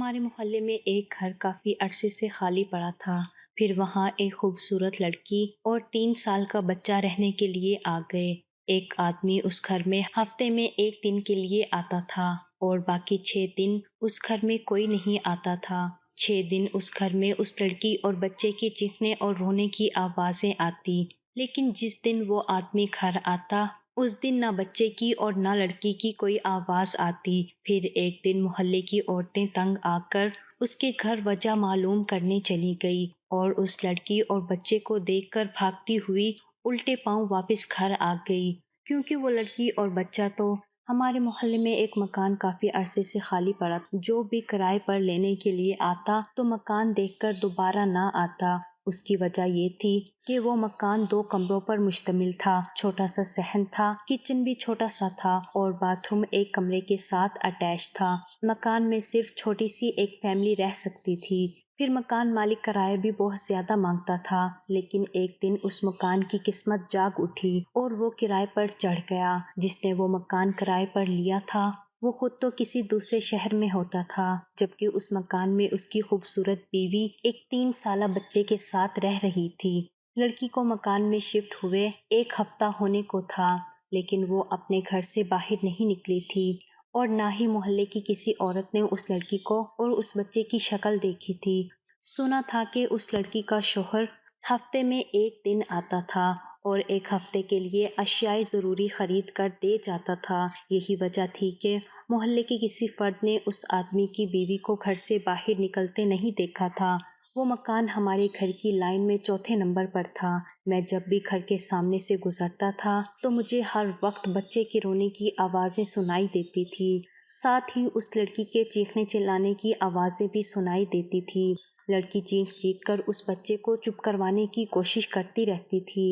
ہمارے محلے میں ایک گھر کافی عرصے سے خالی پڑا تھا۔ پھر وہاں ایک خوبصورت لڑکی اور 3 سال کا بچہ رہنے کے لیے آ گئے۔ ایک آدمی اس گھر میں ہفتے میں 1 دن کے لیے آتا تھا اور باقی 6 دن اس گھر میں کوئی نہیں آتا تھا۔ 6 دن اس گھر میں اس لڑکی اور بچے کے چیخنے اور رونے کی آوازیں آتی، لیکن جس دن وہ آدمی گھر آتا اس دن نہ بچے کی اور نہ لڑکی کی کوئی آواز آتی۔ پھر ایک دن محلے کی عورتیں تنگ آ کر اس کے گھر وجہ معلوم کرنے چلی گئی اور اس لڑکی اور بچے کو دیکھ کر بھاگتی ہوئی الٹے پاؤں واپس گھر آ گئی، کیونکہ وہ لڑکی اور بچہ تو ہمارے محلے میں ایک مکان کافی عرصے سے خالی پڑا تھا۔ جو بھی کرائے پر لینے کے لیے آتا تو مکان دیکھ کر دوبارہ نہ آتا۔ اس کی وجہ یہ تھی کہ وہ مکان 2 کمروں پر مشتمل تھا۔ چھوٹا سا صحن تھا، کچن بھی چھوٹا سا تھا اور باتھ روم ایک کمرے کے ساتھ اٹیچ تھا۔ مکان میں صرف چھوٹی سی ایک فیملی رہ سکتی تھی۔ پھر مکان مالک کرایہ بھی بہت زیادہ مانگتا تھا، لیکن ایک دن اس مکان کی قسمت جاگ اٹھی اور وہ کرائے پر چڑھ گیا۔ جس نے وہ مکان کرائے پر لیا تھا وہ خود تو کسی دوسرے شہر میں ہوتا تھا، جبکہ اس مکان میں اس کی خوبصورت بیوی ایک 3 سالہ بچے کے ساتھ رہ رہی تھی۔ لڑکی کو مکان میں شفٹ ہوئے 1 ہفتہ ہونے کو تھا، لیکن وہ اپنے گھر سے باہر نہیں نکلی تھی اور نہ ہی محلے کی کسی عورت نے اس لڑکی کو اور اس بچے کی شکل دیکھی تھی۔ سنا تھا کہ اس لڑکی کا شوہر ہفتے میں 1 دن آتا تھا اور 1 ہفتے کے لیے اشیاء ضروری خرید کر دے جاتا تھا۔ یہی وجہ تھی کہ محلے کے کسی فرد نے اس آدمی کی بیوی کو گھر سے باہر نکلتے نہیں دیکھا تھا۔ وہ مکان ہمارے گھر کی لائن میں 4 نمبر پر تھا۔ میں جب بھی گھر کے سامنے سے گزرتا تھا تو مجھے ہر وقت بچے کے رونے کی آوازیں سنائی دیتی تھی، ساتھ ہی اس لڑکی کے چیخنے چلانے کی آوازیں بھی سنائی دیتی تھی۔ لڑکی چیخ چیخ کر اس بچے کو چپ کروانے کی کوشش کرتی رہتی تھی،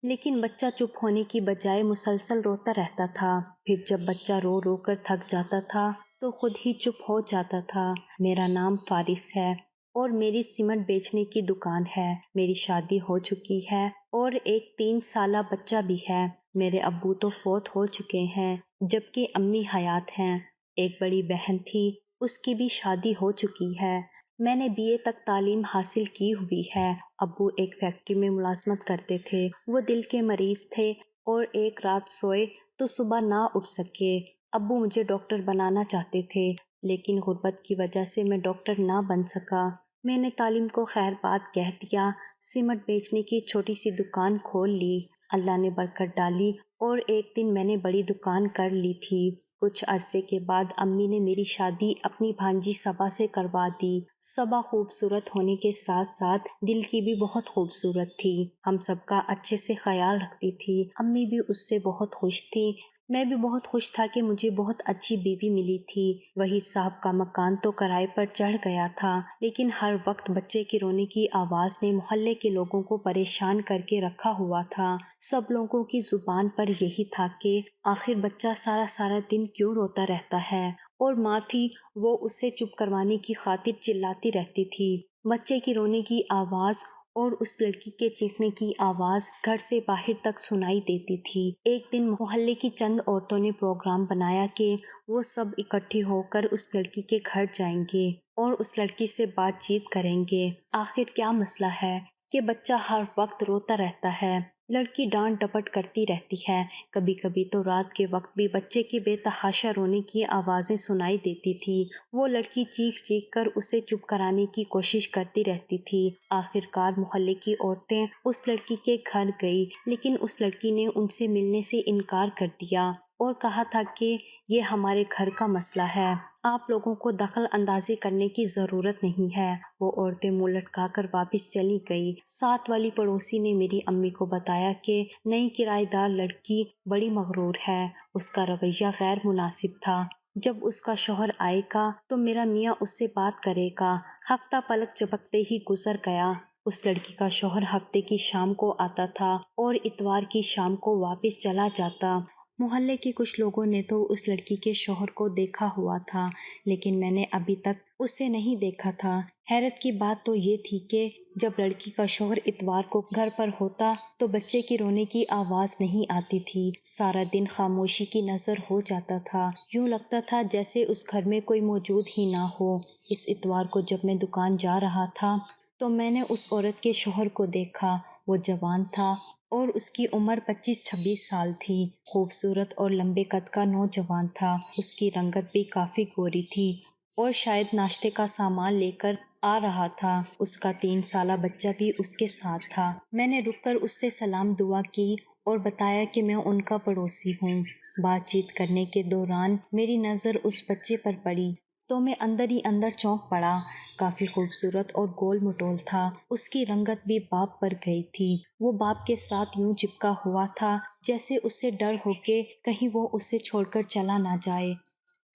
لیکن بچہ چپ ہونے کی بجائے مسلسل روتا رہتا تھا۔ پھر جب بچہ رو رو کر تھک جاتا تھا تو خود ہی چپ ہو جاتا تھا۔ میرا نام فارس ہے اور میری سیمنٹ بیچنے کی دکان ہے۔ میری شادی ہو چکی ہے اور ایک 3 سالہ بچہ بھی ہے۔ میرے ابو تو فوت ہو چکے ہیں، جبکہ امی حیات ہیں۔ ایک بڑی بہن تھی، اس کی بھی شادی ہو چکی ہے۔ میں نے BA تک تعلیم حاصل کی ہوئی ہے۔ ابو ایک فیکٹری میں ملازمت کرتے تھے۔ وہ دل کے مریض تھے اور ایک رات سوئے تو صبح نہ اٹھ سکے۔ ابو مجھے ڈاکٹر بنانا چاہتے تھے، لیکن غربت کی وجہ سے میں ڈاکٹر نہ بن سکا۔ میں نے تعلیم کو خیر بات کہہ دیا، سیمنٹ بیچنے کی چھوٹی سی دکان کھول لی۔ اللہ نے برکت ڈالی اور ایک دن میں نے بڑی دکان کر لی تھی۔ کچھ عرصے کے بعد امی نے میری شادی اپنی بھانجی صبا سے کروا دی۔ صبا خوبصورت ہونے کے ساتھ ساتھ دل کی بھی بہت خوبصورت تھی۔ ہم سب کا اچھے سے خیال رکھتی تھی۔ امی بھی اس سے بہت خوش تھی۔ میں بھی بہت خوش تھا کہ مجھے بہت اچھی بیوی ملی تھی۔ وہی صاحب کا مکان تو کرائے پر چڑھ گیا تھا، لیکن ہر وقت بچے کے رونے کی آواز نے محلے کے لوگوں کو پریشان کر کے رکھا ہوا تھا۔ سب لوگوں کی زبان پر یہی تھا کہ آخر بچہ سارا سارا دن کیوں روتا رہتا ہے، اور ماں تھی وہ اسے چپ کروانے کی خاطر چلاتی رہتی تھی۔ بچے کی رونے کی آواز اور اس لڑکی کے چیخنے کی آواز گھر سے باہر تک سنائی دیتی تھی۔ ایک دن محلے کی چند عورتوں نے پروگرام بنایا کہ وہ سب اکٹھی ہو کر اس لڑکی کے گھر جائیں گے اور اس لڑکی سے بات چیت کریں گے۔ آخر کیا مسئلہ ہے کہ بچہ ہر وقت روتا رہتا ہے، لڑکی ڈانٹ ڈپٹ کرتی رہتی ہے، کبھی کبھی تو رات کے وقت بھی بچے کے بے تحاشا رونے کی آوازیں سنائی دیتی تھی۔ وہ لڑکی چیخ چیخ کر اسے چپ کرانے کی کوشش کرتی رہتی تھی۔ آخرکار محلے کی عورتیں اس لڑکی کے گھر گئی، لیکن اس لڑکی نے ان سے ملنے سے انکار کر دیا اور کہا تھا کہ یہ ہمارے گھر کا مسئلہ ہے، آپ لوگوں کو دخل اندازی کرنے کی ضرورت نہیں ہے۔ وہ عورتیں منہ لٹکا کر واپس چلی گئی۔ ساتھ والی پڑوسی نے میری امی کو بتایا کہ نئی کرایہ دار لڑکی بڑی مغرور ہے، اس کا رویہ غیر مناسب تھا۔ جب اس کا شوہر آئے گا تو میرا میاں اس سے بات کرے گا۔ ہفتہ پلک جھپکتے ہی گزر گیا۔ اس لڑکی کا شوہر ہفتے کی شام کو آتا تھا اور اتوار کی شام کو واپس چلا جاتا۔ محلے کے کچھ لوگوں نے تو اس لڑکی کے شوہر کو دیکھا ہوا تھا، لیکن میں نے ابھی تک اسے نہیں دیکھا تھا۔ حیرت کی بات تو یہ تھی کہ جب لڑکی کا شوہر اتوار کو گھر پر ہوتا تو بچے کی رونے کی آواز نہیں آتی تھی۔ سارا دن خاموشی کی نظر ہو جاتا تھا، یوں لگتا تھا جیسے اس گھر میں کوئی موجود ہی نہ ہو۔ اس اتوار کو جب میں دکان جا رہا تھا تو میں نے اس عورت کے شوہر کو دیکھا۔ وہ جوان تھا اور اس کی عمر 25-26 سال تھی۔ خوبصورت اور لمبے قد کا نوجوان تھا۔ اس کی رنگت بھی کافی گوری تھی اور شاید ناشتے کا سامان لے کر آ رہا تھا۔ اس کا 3 سالہ بچہ بھی اس کے ساتھ تھا۔ میں نے رک کر اس سے سلام دعا کی اور بتایا کہ میں ان کا پڑوسی ہوں۔ بات چیت کرنے کے دوران میری نظر اس بچے پر پڑی تو میں اندر ہی اندر چونک پڑا۔ کافی خوبصورت اور گول مٹول تھا۔ اس کی رنگت بھی باپ پر گئی تھی۔ وہ باپ کے ساتھ یوں چپکا ہوا تھا جیسے اس سے ڈر ہو کہ کہیں وہ اسے چھوڑ کر چلا نہ جائے۔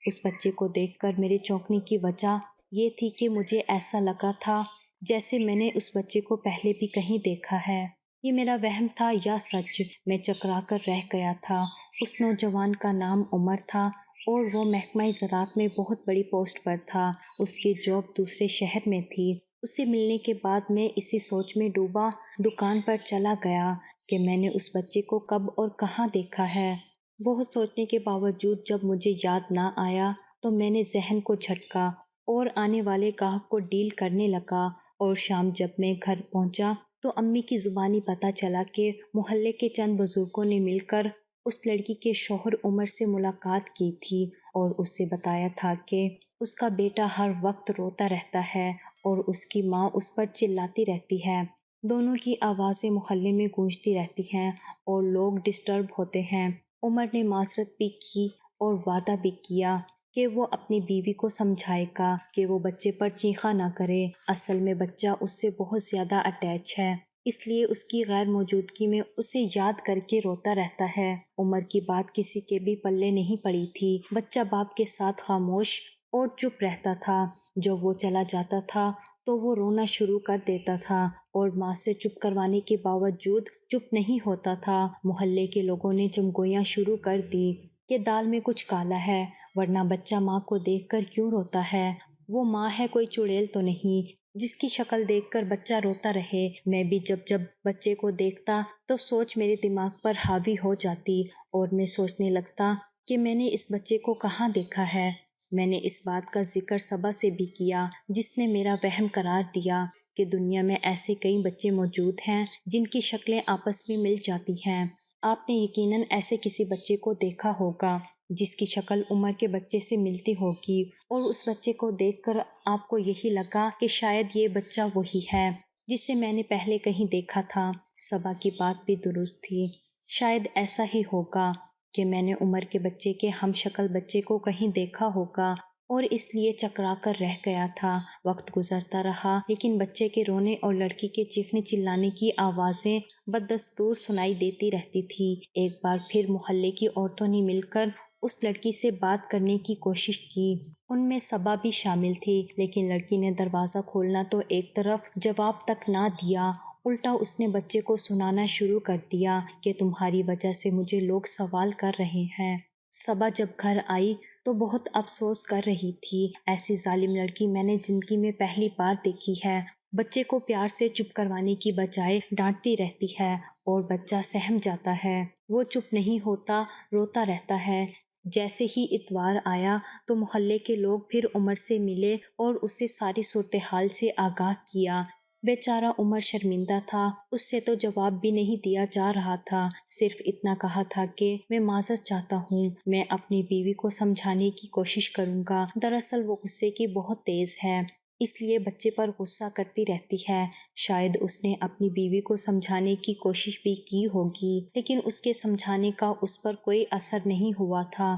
اس بچے کو دیکھ کر میرے چونکنے کی وجہ یہ تھی کہ مجھے ایسا لگا تھا جیسے میں نے اس بچے کو پہلے بھی کہیں دیکھا ہے۔ یہ میرا وہم تھا یا سچ؟ میں چکرا کر رہ گیا تھا۔ اس نوجوان کا نام عمر تھا اور وہ محکمہ زراعت میں بہت بڑی پوسٹ پر تھا۔ اس کی جاب دوسرے شہر میں تھی۔ اس سے ملنے کے بعد میں اسی سوچ میں ڈوبا دکان پر چلا گیا کہ میں نے اس بچے کو کب اور کہاں دیکھا ہے۔ بہت سوچنے کے باوجود جب مجھے یاد نہ آیا تو میں نے ذہن کو جھٹکا اور آنے والے گاہک کو ڈیل کرنے لگا، اور شام جب میں گھر پہنچا تو امی کی زبانی پتہ چلا کہ محلے کے چند بزرگوں نے مل کر اس لڑکی کے شوہر عمر سے ملاقات کی تھی اور اس سے بتایا تھا کہ اس کا بیٹا ہر وقت روتا رہتا ہے اور اس کی ماں اس پر چلاتی رہتی ہے۔ دونوں کی آوازیں محلے میں گونجتی رہتی ہیں اور لوگ ڈسٹرب ہوتے ہیں۔ عمر نے معذرت بھی کی اور وعدہ بھی کیا کہ وہ اپنی بیوی کو سمجھائے گا کہ وہ بچے پر چیخا نہ کرے۔ اصل میں بچہ اس سے بہت زیادہ اٹیچ ہے، اس لیے اس کی غیر موجودگی میں اسے یاد کر کے روتا رہتا ہے۔ عمر کی بات کسی کے بھی پلے نہیں پڑی تھی۔ بچہ باپ کے ساتھ خاموش اور چپ رہتا تھا۔ جب وہ چلا جاتا تھا تو وہ رونا شروع کر دیتا تھا اور ماں سے چپ کروانے کے باوجود چپ نہیں ہوتا تھا۔ محلے کے لوگوں نے چمگویاں شروع کر دی کہ دال میں کچھ کالا ہے، ورنہ بچہ ماں کو دیکھ کر کیوں روتا ہے؟ وہ ماں ہے، کوئی چڑیل تو نہیں جس کی شکل دیکھ کر بچہ روتا رہے۔ میں بھی جب بچے کو دیکھتا تو سوچ میرے دماغ پر حاوی ہو جاتی اور میں سوچنے لگتا کہ میں نے اس بچے کو کہاں دیکھا ہے۔ میں نے اس بات کا ذکر صبا سے بھی کیا جس نے میرا وہم قرار دیا کہ دنیا میں ایسے کئی بچے موجود ہیں جن کی شکلیں آپس میں مل جاتی ہیں۔ آپ نے یقیناً ایسے کسی بچے کو دیکھا ہوگا جس کی شکل عمر کے بچے سے ملتی ہوگی اور اس بچے کو دیکھ کر آپ کو یہی لگا کہ شاید یہ بچہ وہی ہے جسے میں نے پہلے کہیں دیکھا تھا۔ صبا کی بات بھی درست تھی۔ شاید ایسا ہی ہوگا کہ میں نے عمر کے بچے کے ہم شکل بچے کو کہیں دیکھا ہوگا اور اس لیے چکرا کر رہ گیا تھا۔ وقت گزرتا رہا لیکن بچے کے رونے اور لڑکی کے چیخنے چلانے کی آوازیں بدستور سنائی دیتی رہتی تھی۔ ایک بار پھر محلے کی عورتوں نے مل کر اس لڑکی سے بات کرنے کی کوشش کی۔ ان میں صبا بھی شامل تھی، لیکن لڑکی نے دروازہ کھولنا تو ایک طرف جواب تک نہ دیا، الٹا اس نے بچے کو سنانا شروع کر دیا کہ تمہاری وجہ سے مجھے لوگ سوال کر رہے ہیں۔ صبا جب گھر آئی تو بہت افسوس کر رہی تھی۔ ایسی ظالم لڑکی میں نے زندگی میں پہلی بار دیکھی ہے۔ بچے کو پیار سے چپ کروانے کی بجائے ڈانٹتی رہتی ہے اور بچہ سہم جاتا ہے۔ وہ چپ نہیں ہوتا، روتا رہتا ہے۔ جیسے ہی اتوار آیا تو محلے کے لوگ پھر عمر سے ملے اور اسے ساری صورتحال سے آگاہ کیا۔ بیچارہ عمر شرمندہ تھا، اس سے تو جواب بھی نہیں دیا جا رہا تھا، صرف اتنا کہا تھا کہ میں معذرت چاہتا ہوں، میں اپنی بیوی کو سمجھانے کی کوشش کروں گا۔ دراصل وہ غصے کی بہت تیز ہے، اس لیے بچے پر غصہ کرتی رہتی ہے۔ شاید اس نے اپنی بیوی کو سمجھانے کی کوشش بھی کی ہوگی، لیکن اس کے سمجھانے کا اس پر کوئی اثر نہیں ہوا تھا۔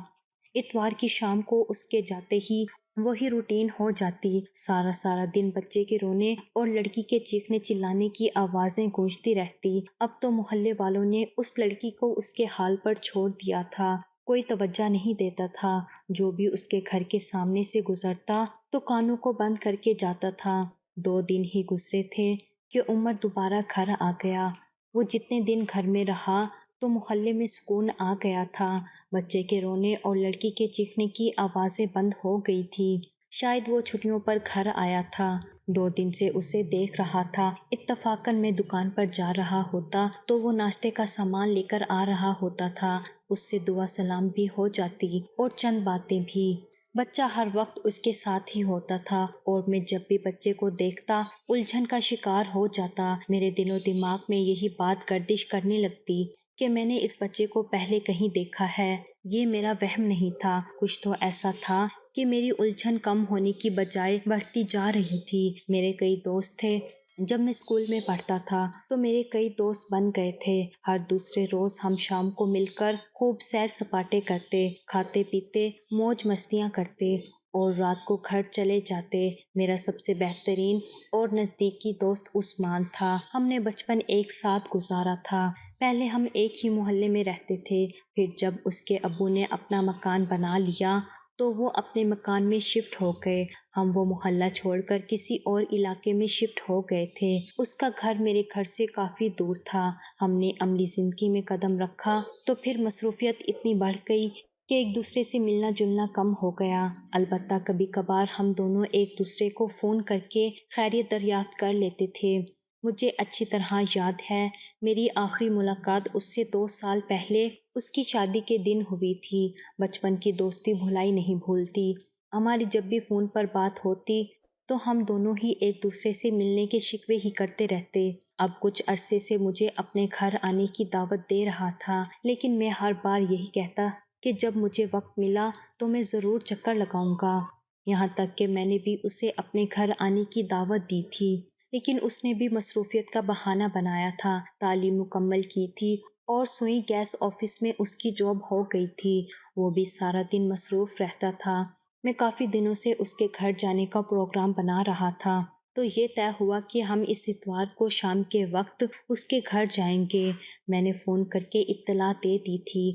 اتوار کی شام کو اس کے جاتے ہی وہی روٹین ہو جاتی، سارا دن بچے کے رونے اور لڑکی کے چیخنے چلانے کی آوازیں گونجتی رہتی۔ اب تو محلے والوں نے اس لڑکی کو اس کے حال پر چھوڑ دیا تھا، کوئی توجہ نہیں دیتا تھا۔ جو بھی اس کے گھر کے سامنے سے گزرتا تو کانوں کو بند کر کے جاتا تھا۔ 2 دن ہی گزرے تھے کہ عمر دوبارہ گھر آ گیا۔ وہ جتنے دن گھر میں رہا تو محلے میں سکون آ گیا تھا۔ بچے کے رونے اور لڑکی کے چیخنے کی آوازیں بند ہو گئی تھی۔ شاید وہ چھٹیوں پر گھر آیا تھا۔ 2 دن سے اسے دیکھ رہا تھا۔ اتفاقاً میں دکان پر جا رہا ہوتا تو وہ ناشتے کا سامان لے کر آ رہا ہوتا تھا۔ اس سے دعا سلام بھی ہو جاتی اور چند باتیں بھی۔ بچہ ہر وقت اس کے ساتھ ہی ہوتا تھا اور میں جب بھی بچے کو دیکھتا الجھن کا شکار ہو جاتا۔ میرے دل و دماغ میں یہی بات گردش کرنے لگتی کہ میں نے اس بچے کو پہلے کہیں دیکھا ہے۔ یہ میرا وہم نہیں تھا، کچھ تو ایسا تھا کہ میری الجھن کم ہونے کی بجائے بڑھتی جا رہی تھی۔ میرے کئی دوست تھے۔ جب میں اسکول میں پڑھتا تھا تو میرے کئی دوست بن گئے تھے۔ ہر دوسرے روز ہم شام کو مل کر خوب سیر سپاٹے کرتے، کھاتے پیتے، موج مستیاں کرتے اور رات کو گھر چلے جاتے۔ میرا سب سے بہترین اور نزدیکی دوست عثمان تھا۔ ہم نے بچپن ایک ساتھ گزارا تھا۔ پہلے ہم ایک ہی محلے میں رہتے تھے، پھر جب اس کے ابو نے اپنا مکان بنا لیا تو وہ اپنے مکان میں شفٹ ہو گئے۔ ہم وہ محلہ چھوڑ کر کسی اور علاقے میں شفٹ ہو گئے تھے۔ اس کا گھر میرے گھر سے کافی دور تھا۔ ہم نے عملی زندگی میں قدم رکھا تو پھر مصروفیت اتنی بڑھ گئی کہ ایک دوسرے سے ملنا جلنا کم ہو گیا۔ البتہ کبھی کبھار ہم دونوں ایک دوسرے کو فون کر کے خیریت دریافت کر لیتے تھے۔ مجھے اچھی طرح یاد ہے میری آخری ملاقات اس سے 2 سال پہلے اس کی شادی کے دن ہوئی تھی۔ بچپن کی دوستی بھلائی نہیں بھولتی۔ ہماری جب بھی فون پر بات ہوتی تو ہم دونوں ہی ایک دوسرے سے ملنے کے شکوے ہی کرتے رہتے۔ اب کچھ عرصے سے مجھے اپنے گھر آنے کی دعوت دے رہا تھا، لیکن میں ہر بار یہی کہتا کہ جب مجھے وقت ملا تو میں ضرور چکر لگاؤں گا۔ یہاں تک کہ میں نے بھی اسے اپنے گھر آنے کی دعوت دی تھی، لیکن اس نے بھی مصروفیت کا بہانہ بنایا تھا۔ تعلیم مکمل کی تھی اور سوئی گیس آفس میں اس کی جاب ہو گئی تھی۔ وہ بھی سارا دن مصروف رہتا تھا۔ میں کافی دنوں سے اس کے گھر جانے کا پروگرام بنا رہا تھا، تو یہ طے ہوا کہ ہم اس اتوار کو شام کے وقت اس کے گھر جائیں گے۔ میں نے فون کر کے اطلاع دے دی تھی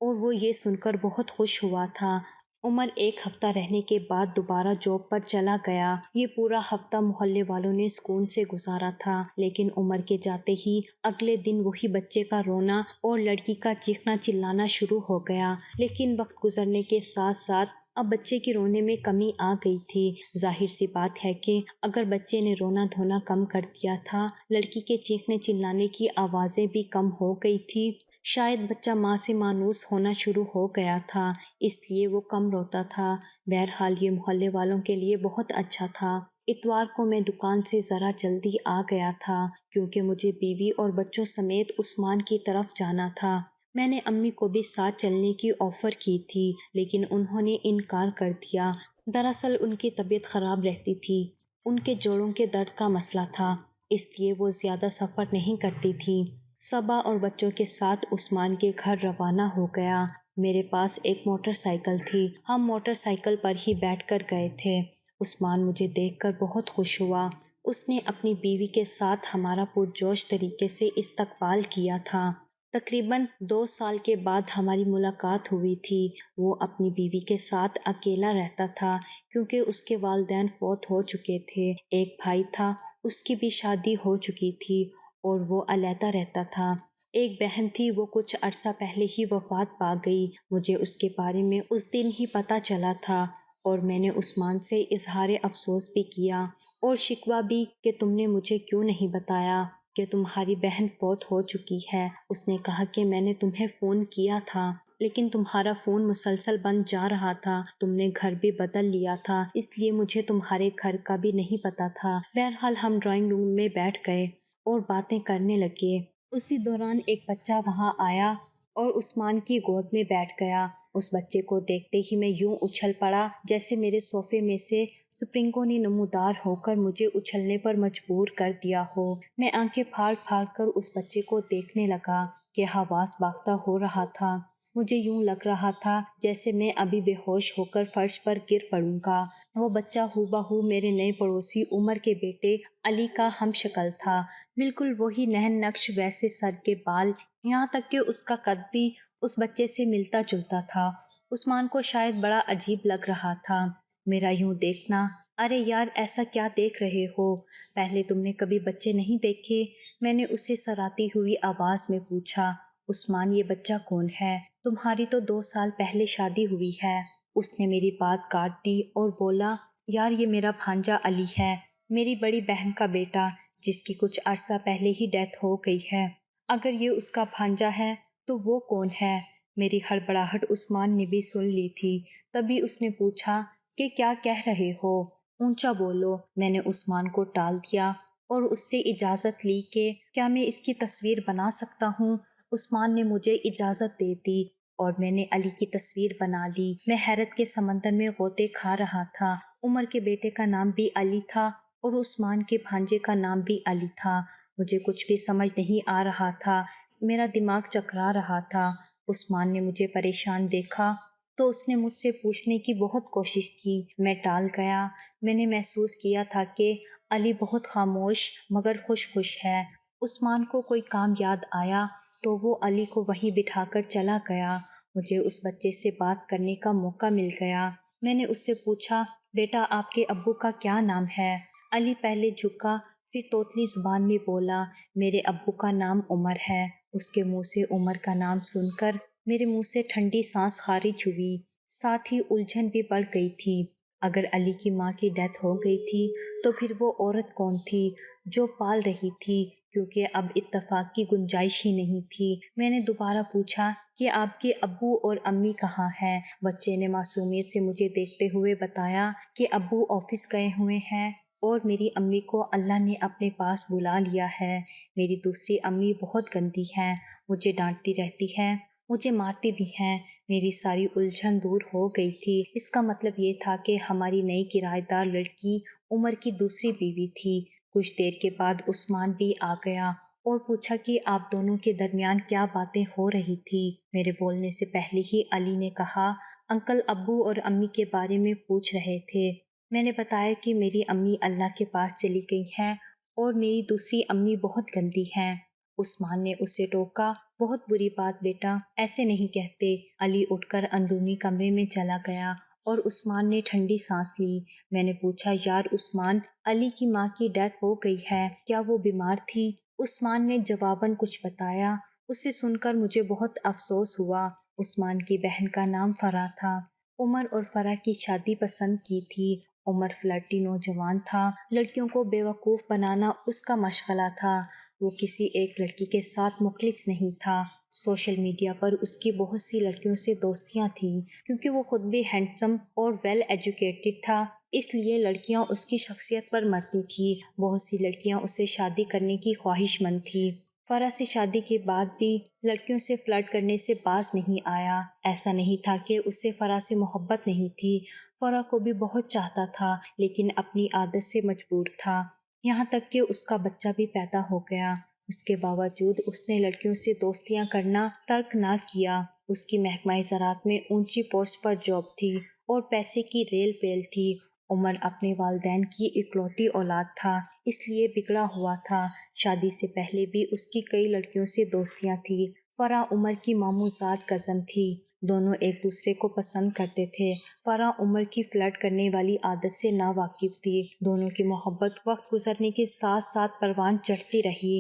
اور وہ یہ سن کر بہت خوش ہوا تھا۔ عمر 1 ہفتہ رہنے کے بعد دوبارہ جاب پر چلا گیا۔ یہ پورا ہفتہ محلے والوں نے سکون سے گزارا تھا، لیکن عمر کے جاتے ہی اگلے دن وہی بچے کا رونا اور لڑکی کا چیخنا چلانا شروع ہو گیا۔ لیکن وقت گزرنے کے ساتھ ساتھ اب بچے کی رونے میں کمی آ گئی تھی۔ ظاہر سی بات ہے کہ اگر بچے نے رونا دھونا کم کر دیا تھا، لڑکی کے چیخنے چلانے کی آوازیں بھی کم ہو گئی تھی، شاید بچہ ماں سے مانوس ہونا شروع ہو گیا تھا، اس لیے وہ کم روتا تھا۔ بہرحال یہ محلے والوں کے لیے بہت اچھا تھا۔ اتوار کو میں دکان سے ذرا جلدی آ گیا تھا کیونکہ مجھے بیوی اور بچوں سمیت عثمان کی طرف جانا تھا۔ میں نے امی کو بھی ساتھ چلنے کی آفر کی تھی، لیکن انہوں نے انکار کر دیا۔ دراصل ان کی طبیعت خراب رہتی تھی، ان کے جوڑوں کے درد کا مسئلہ تھا، اس لیے وہ زیادہ سفر نہیں کرتی تھی۔ صبا اور بچوں کے ساتھ عثمان کے گھر روانہ ہو گیا۔ میرے پاس ایک موٹر سائیکل تھی، ہم موٹر سائیکل پر ہی بیٹھ کر گئے تھے۔ عثمان مجھے دیکھ کر بہت خوش ہوا۔ اس نے اپنی بیوی کے ساتھ ہمارا پرجوش طریقے سے استقبال کیا تھا۔ تقریباً 2 سال کے بعد ہماری ملاقات ہوئی تھی۔ وہ اپنی بیوی کے ساتھ اکیلا رہتا تھا کیونکہ اس کے والدین فوت ہو چکے تھے۔ ایک بھائی تھا، اس کی بھی شادی ہو چکی تھی اور وہ علیحدہ رہتا تھا۔ ایک بہن تھی، وہ کچھ عرصہ پہلے ہی وفات پا گئی۔ مجھے اس کے بارے میں اس دن ہی پتہ چلا تھا اور میں نے عثمان سے اظہار افسوس بھی کیا اور شکوہ بھی کہ تم نے مجھے کیوں نہیں بتایا کہ تمہاری بہن فوت ہو چکی ہے۔ اس نے کہا کہ میں نے تمہیں فون کیا تھا، لیکن تمہارا فون مسلسل بند جا رہا تھا، تم نے گھر بھی بدل لیا تھا، اس لیے مجھے تمہارے گھر کا بھی نہیں پتا تھا۔ بہرحال ہم ڈرائنگ روم میں بیٹھ گئے اور باتیں کرنے لگے۔ اسی دوران ایک بچہ وہاں آیا اور عثمان کی گود میں بیٹھ گیا۔ اس بچے کو دیکھتے ہی میں یوں اچھل پڑا جیسے میرے صوفے میں سے سپرنگوں نے نمودار ہو کر مجھے اچھلنے پر مجبور کر دیا ہو۔ میں آنکھیں پھاڑ پھاڑ کر اس بچے کو دیکھنے لگا کہ حواس باختہ ہو رہا تھا۔ مجھے یوں لگ رہا تھا جیسے میں ابھی بے ہوش ہو کر فرش پر گر پڑوں گا۔ وہ بچہ ہو بہو میرے نئے پڑوسی عمر کے بیٹے علی کا ہم شکل تھا، بالکل وہی نحن نقش، ویسے سر کے بال، یہاں تک کہ اس کا قد بھی اس بچے سے ملتا جلتا تھا۔ عثمان کو شاید بڑا عجیب لگ رہا تھا میرا یوں دیکھنا۔ ارے یار، ایسا کیا دیکھ رہے ہو؟ پہلے تم نے کبھی بچے نہیں دیکھے؟ میں نے اسے سراتی ہوئی آواز میں پوچھا۔ عثمان یہ بچہ کون ہے؟ تمہاری تو 2 سال پہلے شادی ہوئی ہے۔ اس نے میری بات کاٹ دی اور بولا، یار یہ میرا بھانجا علی ہے، میری بڑی بہن کا بیٹا، جس کی کچھ عرصہ پہلے ہی ڈیتھ ہو گئی ہے۔ اگر یہ اس کا بھانجا ہے تو وہ کون ہے؟ میری ہڑبڑاہٹ عثمان نے بھی سن لی تھی۔ تبھی اس نے پوچھا کہ کیا کہہ رہے ہو؟ اونچا بولو۔ میں نے عثمان کو ٹال دیا اور اس سے اجازت لی کہ کیا میں اس کی تصویر بنا سکتا ہوں؟ عثمان نے مجھے اجازت دے دی اور میں نے علی کی تصویر بنا لی۔ میں حیرت کے سمندر میں غوطے کھا رہا تھا۔ عمر کے بیٹے کا نام بھی علی تھا اور عثمان کے بھانجے کا نام بھی علی تھا۔ مجھے کچھ بھی سمجھ نہیں آ رہا تھا، میرا دماغ چکرا رہا تھا۔ عثمان نے مجھے پریشان دیکھا تو اس نے مجھ سے پوچھنے کی بہت کوشش کی، میں ٹال گیا۔ میں نے محسوس کیا تھا کہ علی بہت خاموش مگر خوش ہے۔ عثمان کو کوئی کام یاد آیا تو وہ علی کو وہیں بٹھا کر چلا گیا۔ مجھے اس بچے سے بات کرنے کا موقع مل گیا۔ میں نے اس سے پوچھا، بیٹا آپ کے ابو کا کیا نام ہے؟ علی پہلے جھکا، پھر توتلی زبان میں بولا، میرے ابو کا نام عمر ہے۔ اس کے منہ سے عمر کا نام سن کر میرے منہ سے ٹھنڈی سانس خارج ہوئی، ساتھ ہی الجھن بھی بڑھ گئی تھی۔ اگر علی کی ماں کی ڈیتھ ہو گئی تھی تو پھر وہ عورت کون تھی جو پال رہی تھی، کیونکہ اب اتفاق کی گنجائش ہی نہیں تھی۔ میں نے دوبارہ پوچھا کہ آپ کے ابو اور امی کہاں ہیں؟ بچے نے معصومیت سے مجھے دیکھتے ہوئے بتایا کہ ابو آفس گئے ہوئے ہیں اور میری امی کو اللہ نے اپنے پاس بلا لیا ہے۔ میری دوسری امی بہت گندی ہیں، مجھے ڈانٹتی رہتی ہے، مجھے مارتی بھی ہیں۔ میری ساری الجھن دور ہو گئی تھی۔ اس کا مطلب یہ تھا کہ ہماری نئی کرایہ دار لڑکی عمر کی دوسری بیوی تھی۔ کچھ دیر کے بعد عثمان بھی آ گیا اور پوچھا کہ آپ دونوں کے درمیان کیا باتیں ہو رہی تھی۔ میرے بولنے سے پہلے ہی علی نے کہا، انکل ابو اور امی کے بارے میں پوچھ رہے تھے۔ میں نے بتایا کہ میری امی اللہ کے پاس چلی گئی ہیں اور میری دوسری امی بہت گندی ہیں۔ عثمان نے اسے ٹوکا، بہت بری بات بیٹا، ایسے نہیں کہتے۔ علی اٹھ کر اندرونی کمرے میں چلا گیا اور عثمان نے ٹھنڈی سانس لی۔ میں نے پوچھا، یار عثمان، علی کی ماں کی ڈیتھ ہو گئی ہے، کیا وہ بیمار تھی؟ عثمان نے جواباً کچھ بتایا۔ اسے سن کر مجھے بہت افسوس ہوا۔ عثمان کی بہن کا نام فرح تھا۔ عمر اور فرح کی شادی پسند کی تھی۔ عمر فلرٹی نوجوان تھا، لڑکیوں کو بے وقوف بنانا اس کا مشغلہ تھا۔ وہ کسی ایک لڑکی کے ساتھ مخلص نہیں تھا۔ سوشل میڈیا پر اس کی بہت سی لڑکیوں سے دوستیاں تھیں۔ کیونکہ وہ خود بھی ہینڈسم اور ویل ایجوکیٹڈ تھا، اس لیے لڑکیاں اس کی شخصیت پر مرتی تھیں۔ بہت سی لڑکیاں اسے شادی کرنے کی خواہش مند تھیں۔ فرح سے شادی کے بعد بھی لڑکیوں سے فلرٹ کرنے سے باز نہیں آیا۔ ایسا نہیں تھا کہ اسے فرح سے محبت نہیں تھی، فرح کو بھی بہت چاہتا تھا، لیکن اپنی عادت سے مجبور تھا۔ یہاں تک کہ اس کا بچہ بھی پیدا ہو گیا۔ اس کے باوجود اس نے لڑکیوں سے دوستیاں کرنا ترک نہ کیا۔ اس کی محکمہ زراعت میں اونچی پوسٹ پر جاب تھی اور پیسے کی ریل پیل تھی۔ عمر اپنے والدین کی اکلوتی اولاد تھا، اس لیے بگڑا ہوا تھا۔ شادی سے پہلے بھی اس کی کئی لڑکیوں سے دوستیاں تھیں۔ فرح عمر کی ماموزاد کزن تھی۔ دونوں ایک دوسرے کو پسند کرتے تھے۔ فرح عمر کی فلرٹ کرنے والی عادت سے ناواقف تھی۔ دونوں کی محبت وقت گزرنے کے ساتھ ساتھ پروان چڑھتی رہی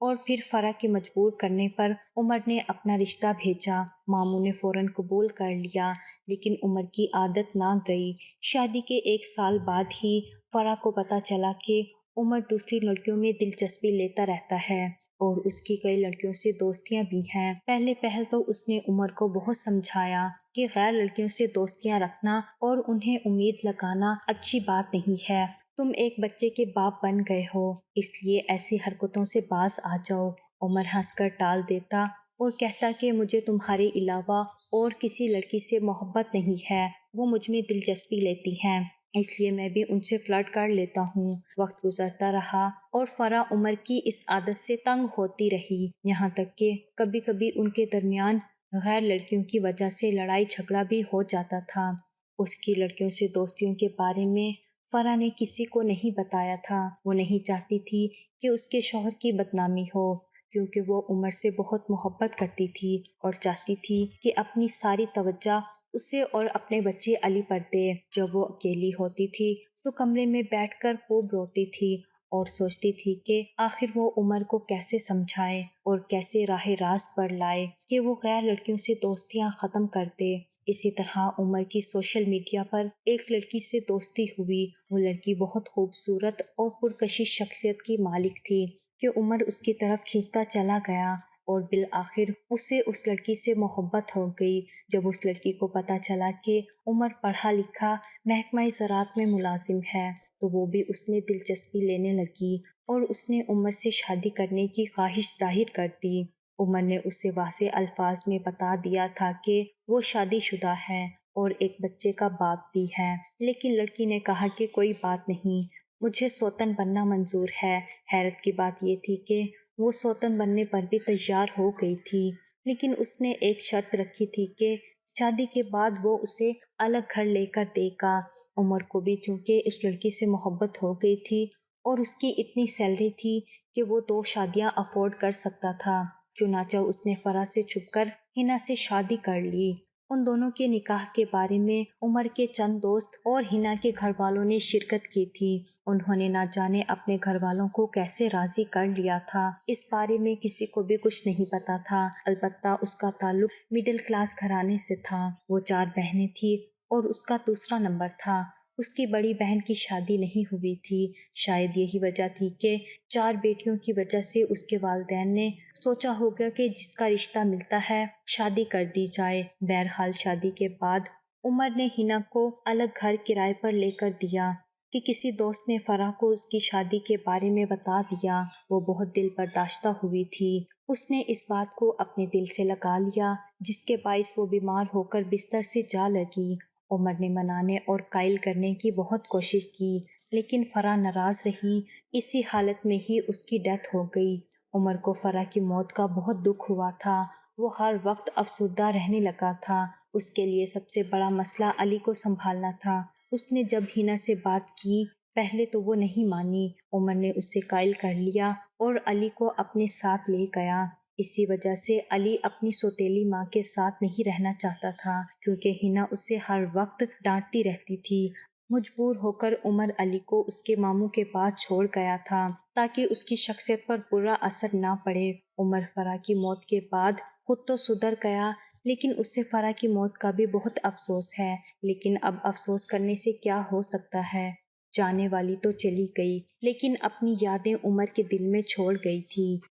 اور پھر فرح کے مجبور کرنے پر عمر نے اپنا رشتہ بھیجا۔ ماموں نے فوراً قبول کر لیا، لیکن عمر کی عادت نہ گئی۔ شادی کے 1 سال بعد ہی فرح کو پتہ چلا کہ عمر دوسری لڑکیوں میں دلچسپی لیتا رہتا ہے اور اس کی کئی لڑکیوں سے دوستیاں بھی ہیں۔ پہلے پہل تو اس نے عمر کو بہت سمجھایا کہ غیر لڑکیوں سے دوستیاں رکھنا اور انہیں امید لگانا اچھی بات نہیں ہے۔ تم ایک بچے کے باپ بن گئے ہو، اس لیے ایسی حرکتوں سے باز آ جاؤ۔ عمر ہنس کر ٹال دیتا اور کہتا کہ مجھے تمہارے علاوہ اور کسی لڑکی سے محبت نہیں ہے، وہ مجھ میں دلچسپی لیتی ہیں، اس لیے میں بھی ان سے فلرٹ کر لیتا ہوں۔ وقت گزرتا رہا اور فرح عمر کی اس عادت سے تنگ ہوتی رہی، یہاں تک کہ کبھی کبھی ان کے درمیان غیر لڑکیوں کی وجہ سے لڑائی جھگڑا بھی ہو جاتا تھا۔ اس کی لڑکیوں سے دوستیوں کے بارے میں فرح نے کسی کو نہیں بتایا تھا۔ وہ نہیں چاہتی تھی کہ اس کے شوہر کی بدنامی ہو، کیونکہ وہ عمر سے بہت محبت کرتی تھی اور چاہتی تھی کہ اپنی ساری توجہ اسے اور اپنے بچے علی پر دے۔ جب وہ اکیلی ہوتی تھی تو کمرے میں بیٹھ کر خوب روتی تھی اور سوچتی تھی کہ آخر وہ عمر کو کیسے سمجھائے اور کیسے راہ راست پر لائے کہ وہ غیر لڑکیوں سے دوستیاں ختم کر دے۔ اسی طرح عمر کی سوشل میڈیا پر ایک لڑکی سے دوستی ہوئی۔ وہ لڑکی بہت خوبصورت اور پرکشش شخصیت کی مالک تھی کہ عمر اس کی طرف کھینچتا چلا گیا اور بالآخر اسے اس لڑکی سے محبت ہو گئی۔ جب اس لڑکی کو پتہ چلا کہ عمر پڑھا لکھا محکمہ زراعت میں ملازم ہے تو وہ بھی اس میں دلچسپی لینے لگی اور اس نے عمر سے شادی کرنے کی خواہش ظاہر کر دی۔ عمر نے اسے واضح الفاظ میں بتا دیا تھا کہ وہ شادی شدہ ہے اور ایک بچے کا باپ بھی ہے، لیکن لڑکی نے کہا کہ کوئی بات نہیں، مجھے سوتن بننا منظور ہے۔ حیرت کی بات یہ تھی کہ وہ سوتن بننے پر بھی تیار ہو گئی تھی، لیکن اس نے ایک شرط رکھی تھی کہ شادی کے بعد وہ اسے الگ گھر لے کر دے گا۔ عمر کو بھی چونکہ اس لڑکی سے محبت ہو گئی تھی اور اس کی اتنی سیلری تھی کہ وہ 2 شادیاں افورڈ کر سکتا تھا، چنانچہ اس نے فرح سے چھپ کر ہنا سے شادی کر لی۔ ان دونوں کے نکاح کے بارے میں عمر کے چند دوست اور ہنا کے گھر والوں نے شرکت کی تھی۔ انہوں نے نہ جانے اپنے گھر والوں کو کیسے راضی کر لیا تھا، اس بارے میں کسی کو بھی کچھ نہیں پتا تھا، البتہ اس کا تعلق مڈل کلاس گھرانے سے تھا۔ وہ 4 بہنیں تھیں اور اس کا دوسرا نمبر تھا۔ اس کی بڑی بہن کی شادی نہیں ہوئی تھی، شاید یہی وجہ تھی کہ 4 بیٹیوں کی وجہ سے اس کے والدین نے سوچا ہوگا کہ جس کا رشتہ ملتا ہے شادی کر دی جائے۔ بہرحال شادی کے بعد عمر نے ہنا کو الگ گھر کرائے پر لے کر دیا کہ کسی دوست نے فرح کو اس کی شادی کے بارے میں بتا دیا۔ وہ بہت دل برداشتہ ہوئی تھی، اس نے اس بات کو اپنے دل سے لگا لیا جس کے باعث وہ بیمار ہو کر بستر سے جا لگی۔ عمر نے منانے اور قائل کرنے کی بہت کوشش کی، لیکن فرح ناراض رہی۔ اسی حالت میں ہی اس کی ڈیتھ ہو گئی۔ عمر کو فرح کی موت کا بہت دکھ ہوا تھا، وہ ہر وقت افسردہ رہنے لگا تھا۔ اس کے لیے سب سے بڑا مسئلہ علی کو سنبھالنا تھا۔ اس نے جب ہنا سے بات کی، پہلے تو وہ نہیں مانی۔ عمر نے اس سے قائل کر لیا اور علی کو اپنے ساتھ لے گیا۔ اسی وجہ سے علی اپنی سوتیلی ماں کے ساتھ نہیں رہنا چاہتا تھا، کیونکہ ہنا اسے ہر وقت ڈانٹتی رہتی تھی۔ مجبور ہو کر عمر علی کو اس کے ماموں کے پاس چھوڑ گیا تھا تاکہ اس کی شخصیت پر برا اثر نہ پڑے۔ عمر فرح کی موت کے بعد خود تو سدھر گیا، لیکن اسے فرح کی موت کا بھی بہت افسوس ہے۔ لیکن اب افسوس کرنے سے کیا ہو سکتا ہے، جانے والی تو چلی گئی، لیکن اپنی یادیں عمر کے دل میں چھوڑ گئی تھی۔